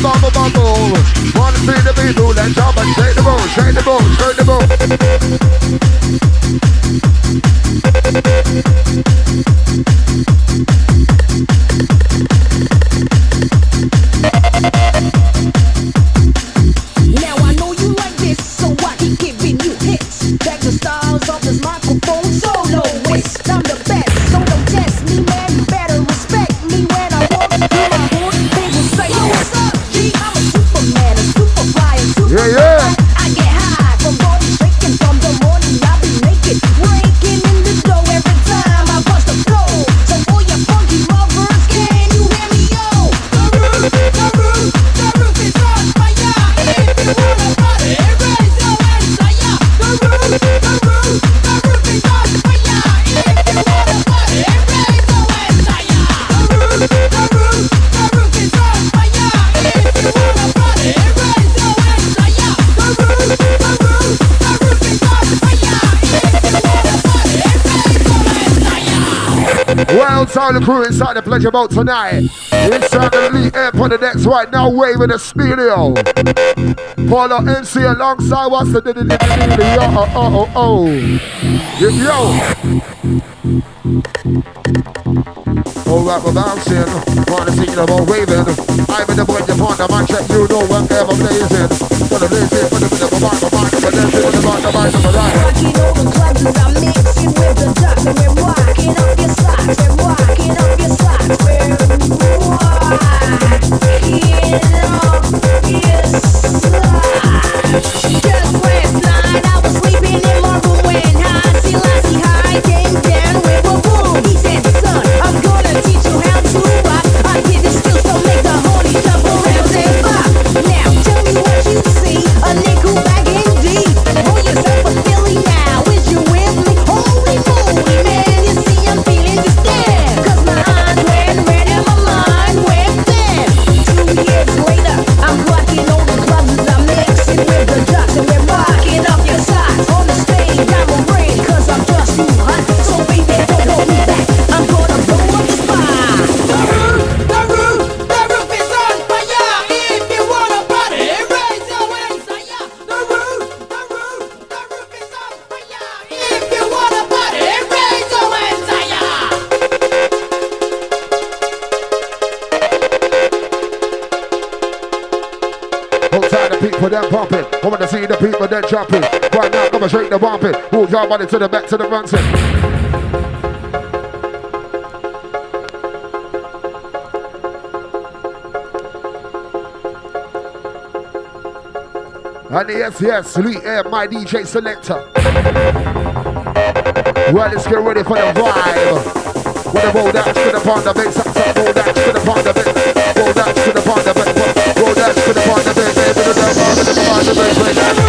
Wanna see the people that jump and shake the boat, shake the boat, shake the boat. Now I know you like this, so I keep giving you hits. Back the stars off this microphone soloist. I'm the best, so don't test me, man. You better respect me when I walk through my hood. They will say, yo, what's up, G? I'm a Superman, a super fly, a super Yeah. I get high from body shaking from the morning. I be naked, breaking in the dough every time I bust a flow. So all your funky lovers, can you hear me, yo? The roof is on fire. If you wanna party, raise your hands higher. The roof is on fire. If you wanna party, raise your hands higher. The roof is on fire. If you wanna party, raise your hands higher. The roof is on fire. If you wanna party, raise your hands higher. Well, time the crew inside the pleasure boat tonight. Inside the elite airport the decks right now, waving the studio. Paulo MC alongside us. Yo. Alright, we're bouncing. Wanna see the ball waving. I'm in the boy, upon the mic check, you know whatever blazing. For the blazing, for the bit of a mic, for the dancing, for the mic, for the right. Rocking all the clubs as I'm mixing with the ducks. And we're rocking up your socks. We're rocking up your socks. We're rocking up your socks. Just last night I was sleeping in my room when Selassie High came down with a boom. He said, son, I'm gonna teach you how to rock. I did the skills to make the holy jump around and pop. Now tell me what you see, a nickel bag indeed. Roll yourself a Philly now, is you with me? Holy moly, man, you see I'm feeling this damn. Cause my eyes went red and my mind went thin. 2 years later, I'm rocking all the clubs as I'm mixing with the ducks. And we're rocking up your socks on the stage. I'm a brain cause I'm just too hot. So baby, don't hold me back, I'm gonna blow up the spot. The roof is on fire. If you wanna party, raise your hands higher. The roof is on fire. If you wanna party, raise your hands higher. Outside the people then pumping. I want to see the people then jumping. Right now, come and shake the bumping. Move your body to the back to the front. And yes, Lee Air, my DJ selector. Well, let's get ready for the vibe. With the roll dash to the pond, the big sax, roll dash to the pond, the big, roll dash to the pond, the big, roll dash to the pond, the big, baby, the pond, the big,